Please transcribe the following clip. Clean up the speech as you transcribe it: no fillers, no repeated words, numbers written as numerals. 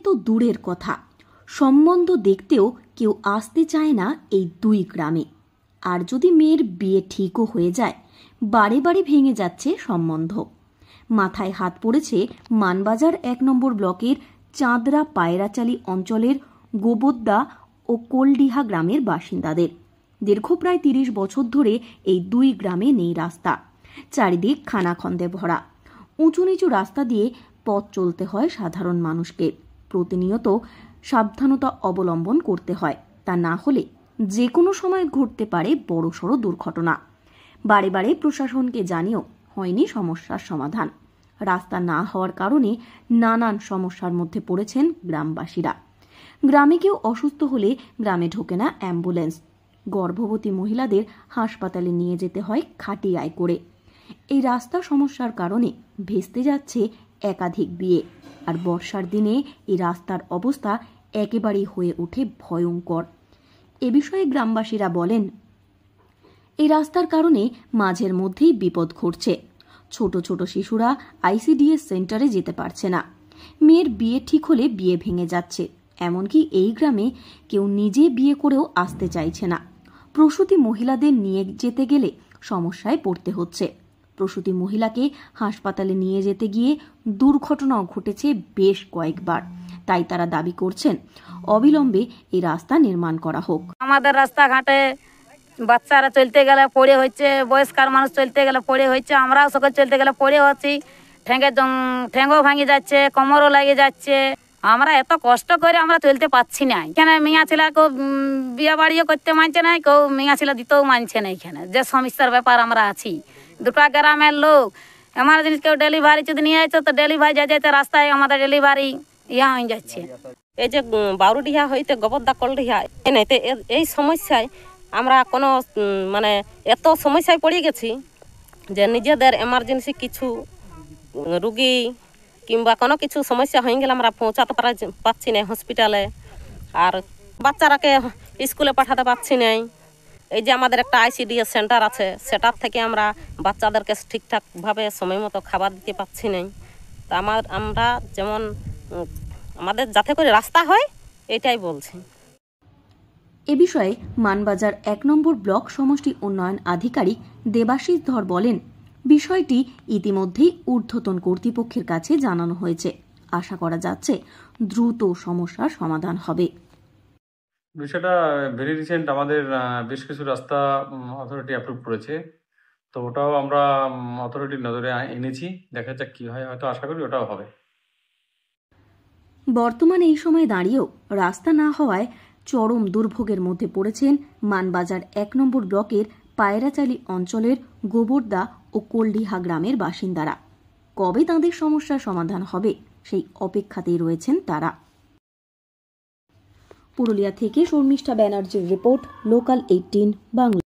তো দূরের কথা, সম্বন্ধ দেখতেও কেউ আসতে চায় না এই দুই গ্রামে। আর যদি মেয়ের বিয়ে ঠিকও হয়ে যায়, বারে বারে ভেঙে যাচ্ছে সম্বন্ধ। মাথায় হাত পড়েছে মানবাজার ১ নম্বর ব্লকের চাঁদরা পায়রাচালি অঞ্চলের গোবদ্দা ও কোলডিহা গ্রামের বাসিন্দাদের। দীর্ঘ প্রায় ৩০ বছর ধরে এই দুই গ্রামে নেই রাস্তা। চারিদিক খানাখন্দে ভরা। উঁচু নিচু রাস্তা দিয়ে পথ চলতে হয় সাধারণ মানুষকে। প্রতিনিয়ত সাবধানতা অবলম্বন করতে হয়, তা না হলে যে কোনো সময় ঘটতে পারে বড়সড় দুর্ঘটনা। বারে বারে প্রশাসনকে জানিয়েও হয়নি সমস্যার সমাধান। রাস্তা না হওয়ার কারণে নানান সমস্যার মধ্যে পড়েছেন গ্রামবাসীরা। গ্রামে কেউ অসুস্থ হলে গ্রামে ঢোকে না অ্যাম্বুলেন্স। গর্ভবতী মহিলাদের হাসপাতালে নিয়ে যেতে হয় খাটিয়ায় করে। এই রাস্তা সমস্যার কারণে ভেস্তে যাচ্ছে একাধিক বিয়ে। আর বর্ষার দিনে এই রাস্তার অবস্থা একেবারেই হয়ে ওঠে ভয়ঙ্কর। এ বিষয়ে গ্রামবাসীরা বলেন, এই রাস্তার কারণে মাঝের মধ্যেই বিপদ ঘটছে। ছোট ছোট শিশুরা আইসিডিএস সেন্টারে যেতে পারছে না। মেয়ের বিয়ে ঠিক হলে বিয়ে ভেঙে যাচ্ছে। এমনকি এই গ্রামে কেউ নিজে বিয়ে করেও আসতে চাইছে না। প্রসূতি মহিলাদের নিয়ে যেতে গেলে সমস্যায় পড়তে হচ্ছে। প্রসূতি মহিলাকে হাসপাতালে নিয়ে যেতে গিয়ে দুর্ঘটনাও ঘটেছে বেশ কয়েকবার। তাই তারা দাবি করছেন অবিলম্বে এই রাস্তা নির্মাণ করা হোক। আমাদের রাস্তাঘাটে বাচ্চারা চলতে গেলে পড়ে হচ্ছে, বয়স্কার মানুষ চলতে গেলে পড়ে হচ্ছে, আমরাও সকল চলতে গেলে পড়ে হচ্ছি। ঠ্যাঙ্গও ভাঙে যাচ্ছে, কোমরও লাগে যাচ্ছে। আমরা এত কষ্ট করে আমরা চলতে পারছি না। এখানে মেয়া ছেলে কেউ বিয়ে বাড়িও করতে মানছে না, কেউ মেয়া ছেলে দিতেও মানছে না। এখানে যে সমস্যার ব্যাপার আমরা আছি, দুটো গ্রামের লোক এমার্জেন্সি কেউ ডেলিভারি যদি নিয়ে যাচ্ছে তো ডেলিভারি যাইতে রাস্তায় আমাদের ডেলিভারি ইয়া হয়ে যাচ্ছে। এই যে বাউরুডিহা হইতে গোবদ্দা কোলডিহা এনাইতে এই সমস্যায় আমরা কোনো মানে এত সমস্যায় পড়ে গেছি যে নিজেদের এমার্জেন্সি কিছু রুগী কিংবা কোনো কিছু সমস্যা হয়ে গেলে আমরা পৌঁছাতে পারছি না হসপিটালে, আর বাচ্চারাকে স্কুলে পাঠাতে পারছি না। এই যে আমাদের একটা আইসিডিএস সেন্টার আছে, সেটার থেকে আমরা বাচ্চাদেরকে ঠিকঠাকভাবে সময় মতো খাবার দিতে পারছি না। তা আমরা যেমন আমাদের যাতে করে রাস্তা হয় এটাই বলছি। এ বিষয়ে মানবাজার ১ নম্বর ব্লক সমষ্টি উন্নয়ন আধিকারিক দেবাশিস ধর বলেন, বিষয়টি ইতিমধ্যেই ঊর্ধ্বতন কর্তৃপক্ষের কাছে জানানো হয়েছে। আশা করা যাচ্ছে দ্রুত সমস্যার সমাধান হবে। বিষয়টা ভেরি রিসেন্ট আমাদের বেশ কিছু রাস্তা অথরিটি অ্যাপ্রুভ করেছে, তো ওটাও আমরা অথরিটির নজরে এনেছি। দেখা যাক কি হয়, হয়তো আশা করি ওটাও হবে। বর্তমানে এই সময় দাঁড়িয়েও রাস্তা না হওয়ায় চরম দুর্ভোগের মধ্যে পড়েছেন মানবাজার ১ নম্বর ব্লকের পায়রাচালি অঞ্চলের গোবর্দা ও কোলডিহা গ্রামের বাসিন্দারা। কবে তাঁদের সমস্যার সমাধান হবে সেই অপেক্ষাতেই রয়েছেন তারা। পুরুলিয়া থেকে শর্মিষ্ঠা ব্যানার্জির রিপোর্ট, লোকাল 18 বাংলা।